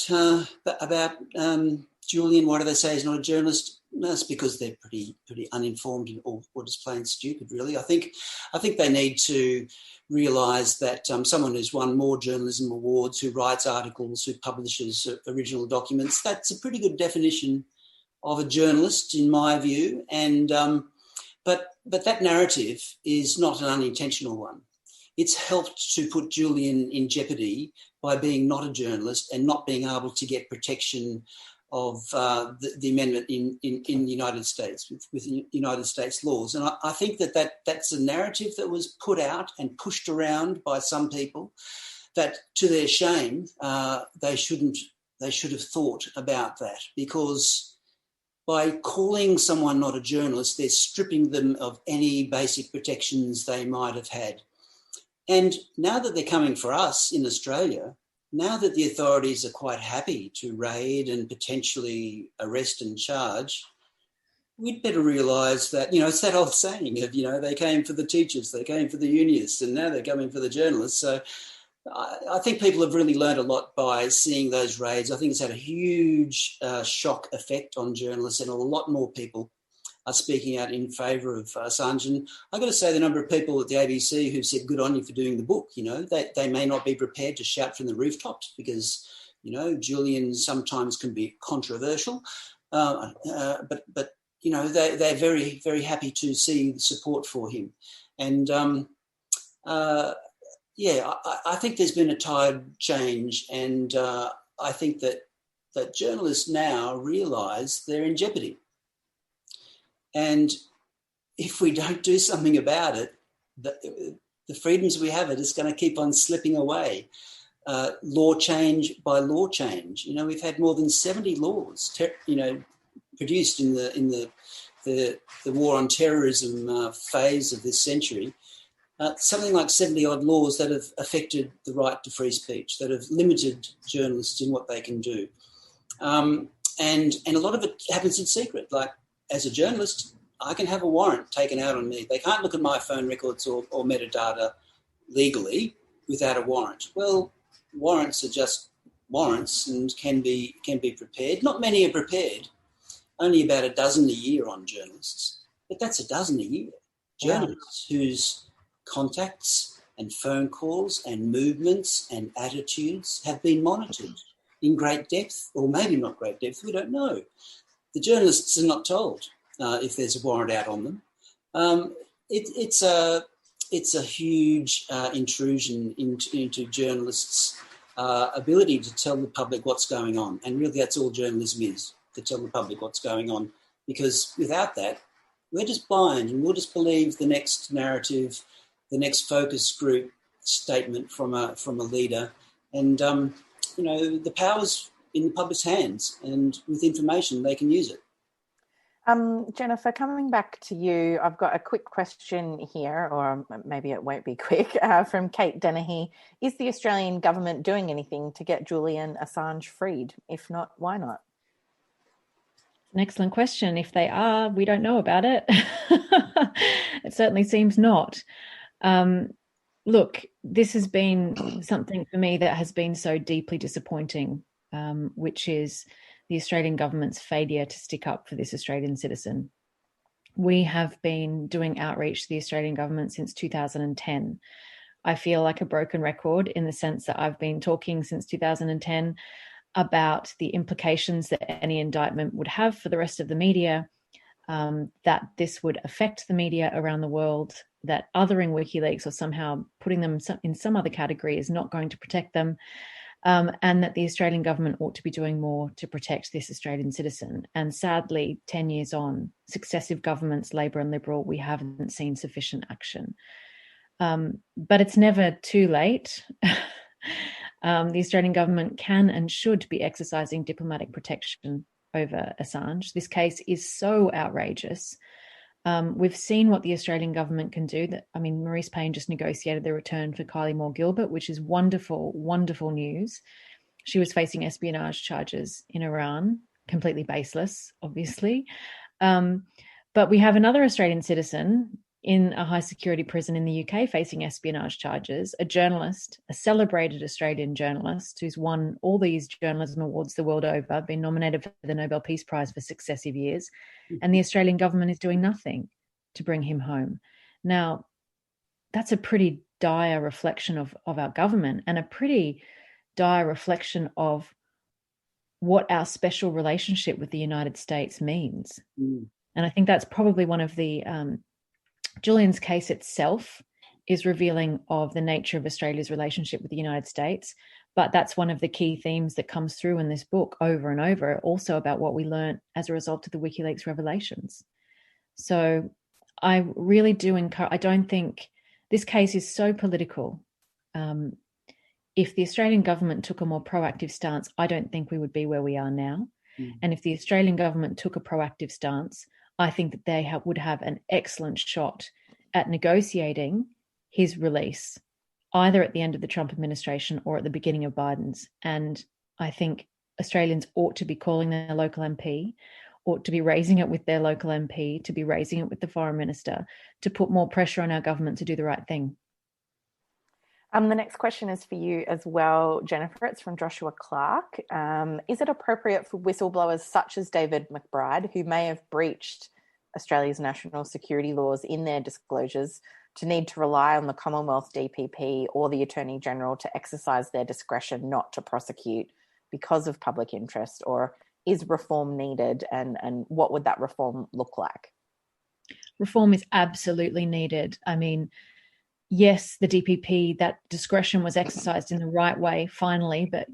Julian? Why do they say he's not a journalist? That's because they're pretty uninformed or just plain stupid, really. I think they need to realise that someone who's won more journalism awards, who writes articles, who publishes original documents, that's a pretty good definition of a journalist, in my view. And but that narrative is not an unintentional one. It's helped to put Julian in jeopardy by being not a journalist and not being able to get protection of the amendment in the United States with United States laws. And I think that's a narrative that was put out and pushed around by some people that, to their shame, they should have thought about that, because by calling someone not a journalist, they're stripping them of any basic protections they might have had. And now that they're coming for us in Australia, now that the authorities are quite happy to raid and potentially arrest and charge, we'd better realise that, it's that old saying of, they came for the teachers, they came for the unionists, and now they're coming for the journalists. So I think people have really learned a lot by seeing those raids. I think it's had a huge shock effect on journalists, and a lot more people are speaking out in favour of Assange. And I've got to say, the number of people at the ABC who've said good on you for doing the book, they may not be prepared to shout from the rooftops because, Julian sometimes can be controversial, but they're very, very happy to see the support for him. And I think there's been a tide change, and I think that journalists now realise they're in jeopardy. And if we don't do something about it, the freedoms we have, it is going to keep on slipping away. Law change by law change. We've had more than 70 laws, produced in the war on terrorism phase of this century. Something like 70-odd laws that have affected the right to free speech, that have limited journalists in what they can do. And a lot of it happens in secret. Like, as a journalist, I can have a warrant taken out on me. They can't look at my phone records or metadata legally without a warrant. Well, warrants are just warrants and can be prepared. Not many are prepared. Only about a dozen a year on journalists. But that's a dozen a year. Journalists whose contacts and phone calls and movements and attitudes have been monitored in great depth, or maybe not great depth, we don't know. The journalists are not told if there's a warrant out on them. It's a huge intrusion into journalists' ability to tell the public what's going on. And really that's all journalism is, to tell the public what's going on. Because without that, we're just blind and we'll just believe the next narrative, the next focus group statement from a leader. And, the power's in the public's hands, and with information, they can use it. Jennifer, coming back to you, I've got a quick question here, or maybe it won't be quick, from Kate Dennehy. Is the Australian government doing anything to get Julian Assange freed? If not, why not? An excellent question. If they are, we don't know about it. It certainly seems not. Look, this has been something for me that has been so deeply disappointing, which is the Australian government's failure to stick up for this Australian citizen. We have been doing outreach to the Australian government since 2010. I feel like a broken record in the sense that I've been talking since 2010 about the implications that any indictment would have for the rest of the media, that this would affect the media around the world, that othering Wikileaks or somehow putting them in some other category is not going to protect them, and that the Australian government ought to be doing more to protect this Australian citizen. And sadly, 10 years on, successive governments, Labor and Liberal, we haven't seen sufficient action. But it's never too late. The Australian government can and should be exercising diplomatic protection over Assange. This case is so outrageous. We've seen what the Australian government can do. Maurice Payne just negotiated the return for Kylie Moore-Gilbert, which is wonderful, wonderful news. She was facing espionage charges in Iran, completely baseless, obviously. But we have another Australian citizen in a high security prison in the UK facing espionage charges, a journalist, a celebrated Australian journalist who's won all these journalism awards the world over, been nominated for the Nobel Peace Prize for successive years, and the Australian government is doing nothing to bring him home. Now, that's a pretty dire reflection of our government, and a pretty dire reflection of what our special relationship with the United States means. And I think that's probably one of the Julian's case itself is revealing of the nature of Australia's relationship with the United States, but that's one of the key themes that comes through in this book over and over, also about what we learned as a result of the WikiLeaks revelations. So I really do encourage, I don't think this case is so political. If the Australian government took a more proactive stance, I don't think we would be where we are now. And if the Australian government took a proactive stance, I think that they would have an excellent shot at negotiating his release, either at the end of the Trump administration or at the beginning of Biden's. And I think Australians ought to be calling their local MP, ought to be raising it with their local MP, to be raising it with the foreign minister, to put more pressure on our government to do the right thing. The next question is for you as well, Jennifer. It's from Joshua Clark. Is it appropriate for whistleblowers such as David McBride, who may have breached Australia's national security laws in their disclosures, to need to rely on the Commonwealth DPP or the Attorney General to exercise their discretion not to prosecute because of public interest? Or is reform needed, and what would that reform look like? Reform is absolutely needed. I mean, yes, the DPP, that discretion was exercised in the right way finally, but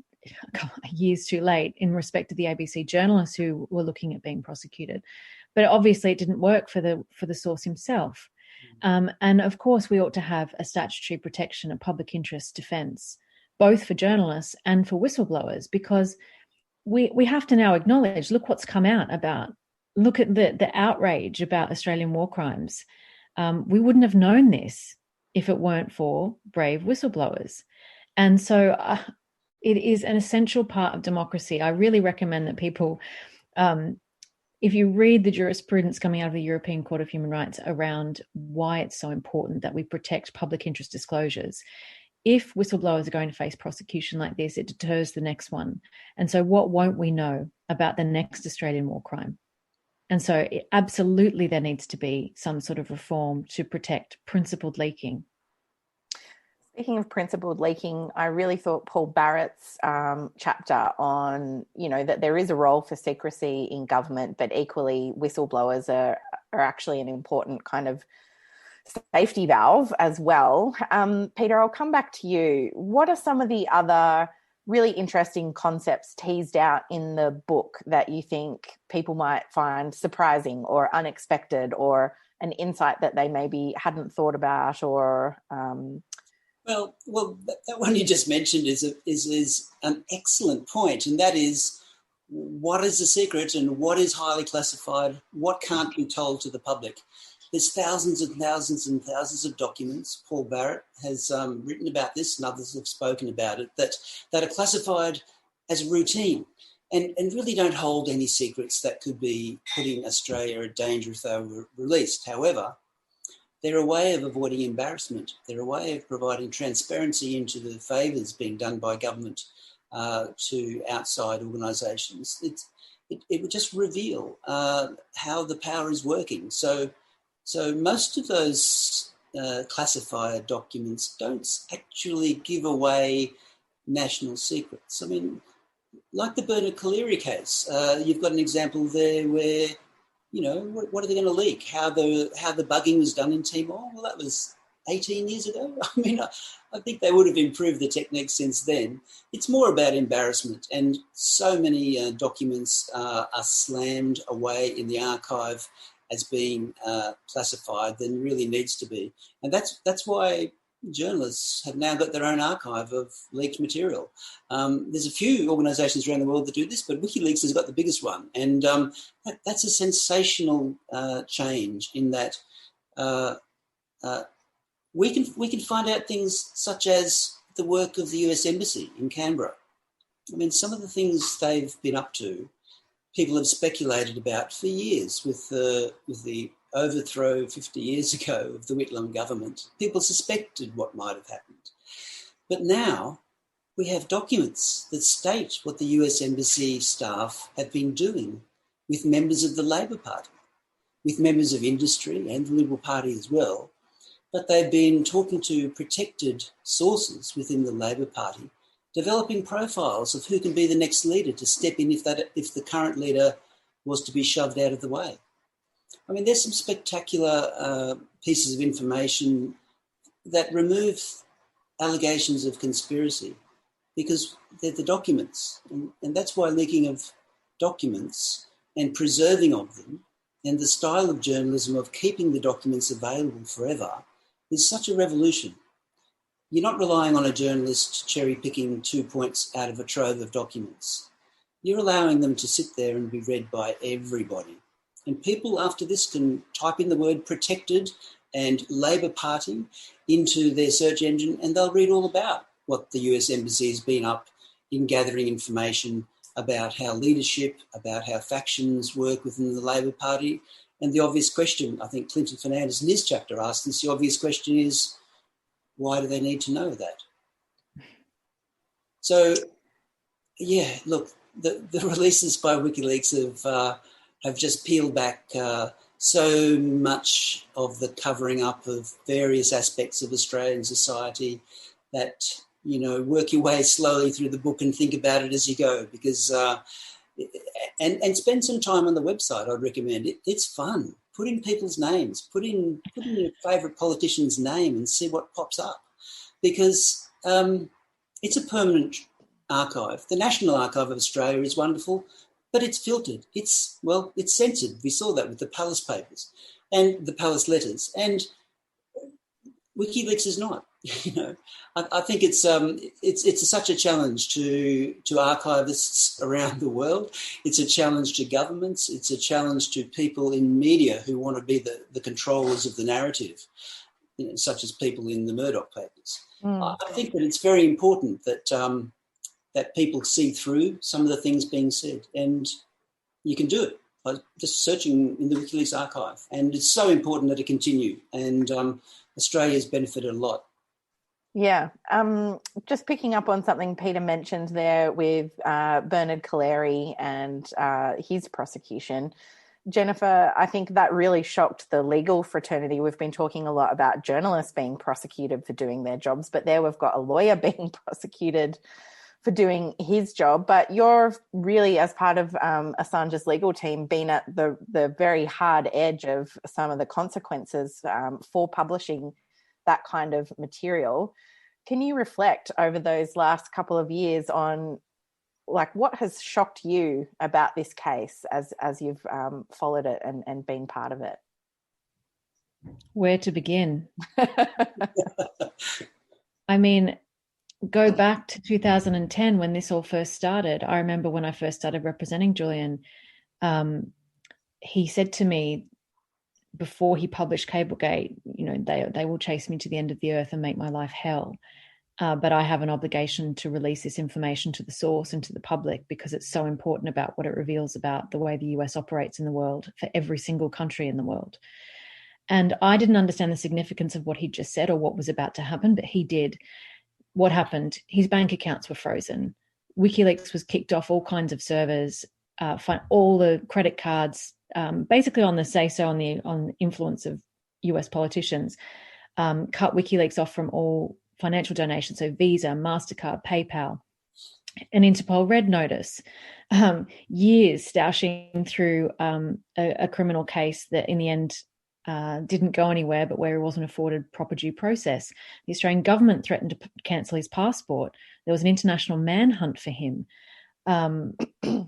years too late in respect to the ABC journalists who were looking at being prosecuted. But obviously it didn't work for the source himself. And of course we ought to have a statutory protection, a public interest defence, both for journalists and for whistleblowers, because we have to now acknowledge, look what's come out about, look at the outrage about Australian war crimes. We wouldn't have known this if it weren't for brave whistleblowers. And so it is an essential part of democracy. I really recommend that people, if you read the jurisprudence coming out of the European Court of Human Rights around why it's so important that we protect public interest disclosures, if whistleblowers are going to face prosecution like this, it deters the next one. And so what won't we know about the next Australian war crime? And so absolutely there needs to be some sort of reform to protect principled leaking. Speaking of principled leaking, I really thought Paul Barrett's chapter on, that there is a role for secrecy in government, but equally whistleblowers are actually an important kind of safety valve as well. Peter, I'll come back to you. What are some of the other really interesting concepts teased out in the book that you think people might find surprising or unexpected, or an insight that they maybe hadn't thought about? Or Well, that one you just mentioned is an excellent point, and that is, what is a secret and what is highly classified, what can't be told to the public. There's thousands and thousands and thousands of documents. Paul Barrett has written about this, and others have spoken about it, that are classified as routine and really don't hold any secrets that could be putting Australia at danger if they were released. However, they're a way of avoiding embarrassment. They're a way of providing transparency into the favours being done by government to outside organisations. It would just reveal how the power is working. So most of those classified documents don't actually give away national secrets. I mean, like the Bernard Collaery case, you've got an example there where, what are they going to leak? How the bugging was done in Timor? Well, that was 18 years ago. I mean, I think they would have improved the techniques since then. It's more about embarrassment, and so many documents are slammed away in the archive as being classified than really needs to be. And that's why journalists have now got their own archive of leaked material. There's a few organisations around the world that do this, but Wikileaks has got the biggest one. And that's a sensational change in that we can find out things such as the work of the US Embassy in Canberra. I mean, some of the things they've been up to, people have speculated about for years with the overthrow 50 years ago of the Whitlam government. People suspected what might have happened. But now we have documents that state what the US Embassy staff have been doing with members of the Labor Party, with members of industry and the Liberal Party as well. But they've been talking to protected sources within the Labor Party, developing profiles of who can be the next leader to step in if the current leader was to be shoved out of the way. I mean, there's some spectacular pieces of information that remove allegations of conspiracy because they're the documents. And that's why leaking of documents and preserving of them and the style of journalism of keeping the documents available forever is such a revolution. You're not relying on a journalist cherry-picking 2 points out of a trove of documents. you're allowing them to sit there and be read by everybody. And people after this can type in the word protected and Labor Party into their search engine, and they'll read all about what the US Embassy has been up in gathering information about how leadership, about how factions work within the Labor Party. And the obvious question, I think Clinton Fernandez in his chapter asked this, the obvious question is, why do they need to know that? So, yeah, look, the releases by WikiLeaks have just peeled back so much of the covering up of various aspects of Australian society that, you know, work your way slowly through the book and think about it as you go, because and spend some time on the website. I'd recommend it. It's fun. Put in people's names. Put in your favourite politician's name and see what pops up, because it's a permanent archive. The National Archive of Australia is wonderful, but it's filtered. It's censored. We saw that with the Palace Papers and the Palace Letters, and WikiLeaks is not. You know, I think it's such a challenge to archivists around the world. It's a challenge to governments. It's a challenge to people in media who want to be the controllers of the narrative, you know, such as people in the Murdoch papers. I think that it's very important that that people see through some of the things being said, and you can do it by just searching in the WikiLeaks archive. And it's so important that it continue, and Australia's benefited a lot. Yeah, just picking up on something Peter mentioned there with Bernard Collaery and his prosecution. Jennifer, I think that really shocked the legal fraternity. We've been talking a lot about journalists being prosecuted for doing their jobs, but there we've got a lawyer being prosecuted for doing his job. But you're really, as part of Assange's legal team, been at the very hard edge of some of the consequences for publishing that kind of material. Can you reflect over those last couple of years on, like, what has shocked you about this case as you've followed it and been part of it? Where to begin? I mean, go back to 2010 when this all first started. I remember when I first started representing Julian, he said to me, before he published Cablegate, you know, they will chase me to the end of the earth and make my life hell. But I have an obligation to release this information to the source and to the public because it's so important about what it reveals about the way the US operates in the world for every single country in the world. And I didn't understand the significance of what he just said or what was about to happen, but he did. What happened? His bank accounts were frozen. WikiLeaks was kicked off all kinds of servers, all the credit cards, basically on the say-so, on the influence of US politicians, cut WikiLeaks off from all financial donations, so Visa, MasterCard, PayPal, an Interpol red notice, years stashing through a criminal case that in the end didn't go anywhere, but where he wasn't afforded proper due process. The Australian government threatened to cancel his passport. There was an international manhunt for him.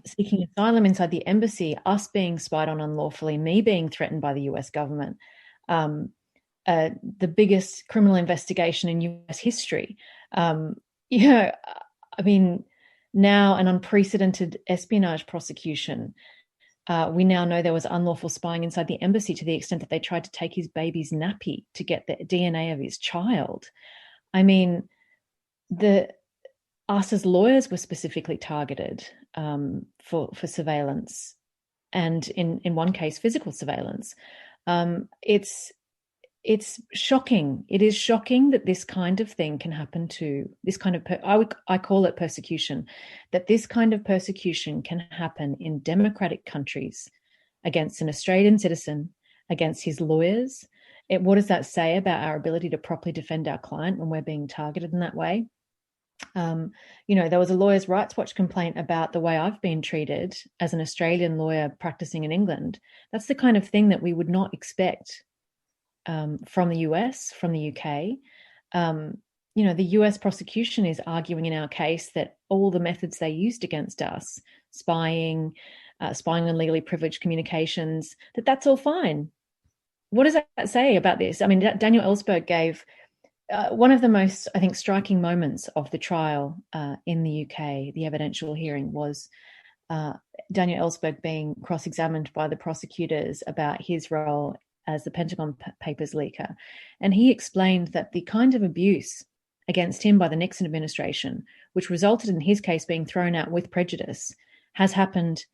Seeking asylum inside the embassy, us being spied on unlawfully, me being threatened by the US government, the biggest criminal investigation in US history. I mean, now an unprecedented espionage prosecution. We now know there was unlawful spying inside the embassy to the extent that they tried to take his baby's nappy to get the DNA of his child. I mean, us as lawyers were specifically targeted for surveillance, and in one case, physical surveillance. It's shocking. It is shocking that this kind of thing can happen to this kind of, I call it persecution, that this kind of persecution can happen in democratic countries against an Australian citizen, against his lawyers. What does that say about our ability to properly defend our client when we're being targeted in that way? There was a Lawyers' Rights Watch complaint about the way I've been treated as an Australian lawyer practicing in England. That's the kind of thing that we would not expect from the US, from the UK. The US prosecution is arguing in our case that all the methods they used against us, spying on legally privileged communications, that's all fine. What does that say about this? I mean, Daniel Ellsberg gave one of the most, I think, striking moments of the trial in the UK, the evidential hearing, was Daniel Ellsberg being cross-examined by the prosecutors about his role as the Pentagon Papers leaker. And he explained that the kind of abuse against him by the Nixon administration, which resulted in his case being thrown out with prejudice, has happened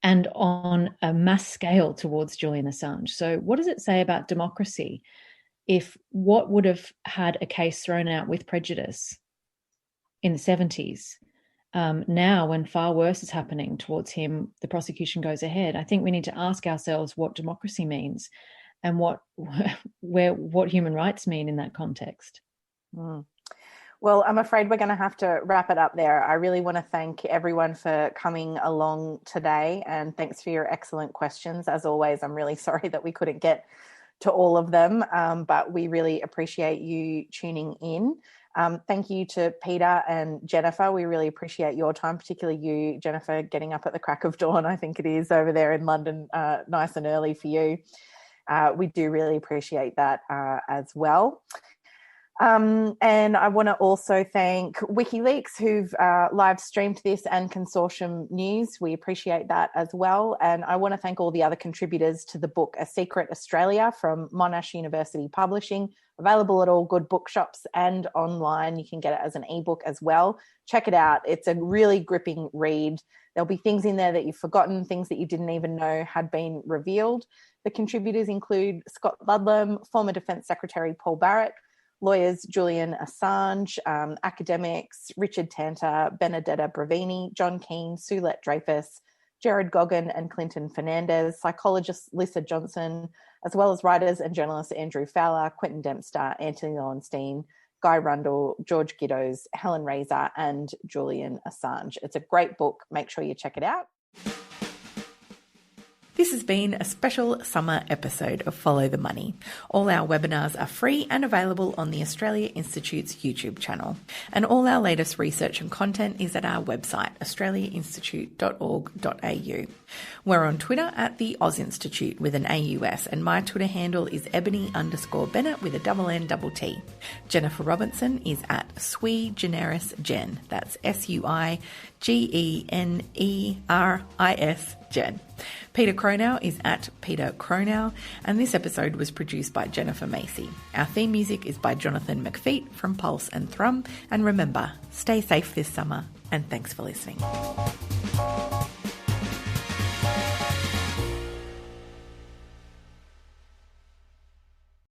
and on a mass scale towards Julian Assange. So what does it say about democracy if what would have had a case thrown out with prejudice in the 70s, now when far worse is happening towards him, the prosecution goes ahead? I think we need to ask ourselves what democracy means and what human rights mean in that context. Mm. Well, I'm afraid we're going to have to wrap it up there. I really want to thank everyone for coming along today, and thanks for your excellent questions. As always, I'm really sorry that we couldn't get to all of them, but we really appreciate you tuning in. Thank you to Peter and Jennifer. We really appreciate your time, particularly you, Jennifer, getting up at the crack of dawn, I think it is, over there in London, nice and early for you. We do really appreciate that as well. And I want to also thank Wikileaks, who've live streamed this, and Consortium News. We appreciate that as well. And I want to thank all the other contributors to the book A Secret Australia from Monash University Publishing, available at all good bookshops and online. You can get it as an ebook as well. Check it out. It's a really gripping read. There'll be things in there that you've forgotten, things that you didn't even know had been revealed. The contributors include Scott Ludlam, former Defence Secretary Paul Barrett, lawyers Julian Assange, academics Richard Tanter, Benedetta Bravini, John Keane, Sulet Dreyfus, Jared Goggin and Clinton Fernandez, psychologist Lisa Johnson, as well as writers and journalists Andrew Fowler, Quentin Dempster, Anthony Lowenstein, Guy Rundle, George Giddos, Helen Razor and Julian Assange. It's a great book. Make sure you check it out. This has been a special summer episode of Follow the Money. All our webinars are free and available on the Australia Institute's YouTube channel. And all our latest research and content is at our website, australiainstitute.org.au. We're on Twitter at the Oz Institute with an AUS, and my Twitter handle is Ebony_Bennett with a N_T. Jennifer Robinson is at Sui Generis Jen. That's SUIGENERIS Jen. Peter Cronau is at Peter Cronau, and this episode was produced by Jennifer Macy. Our theme music is by Jonathan McFeat from Pulse and Thrum. And remember, stay safe this summer, and thanks for listening.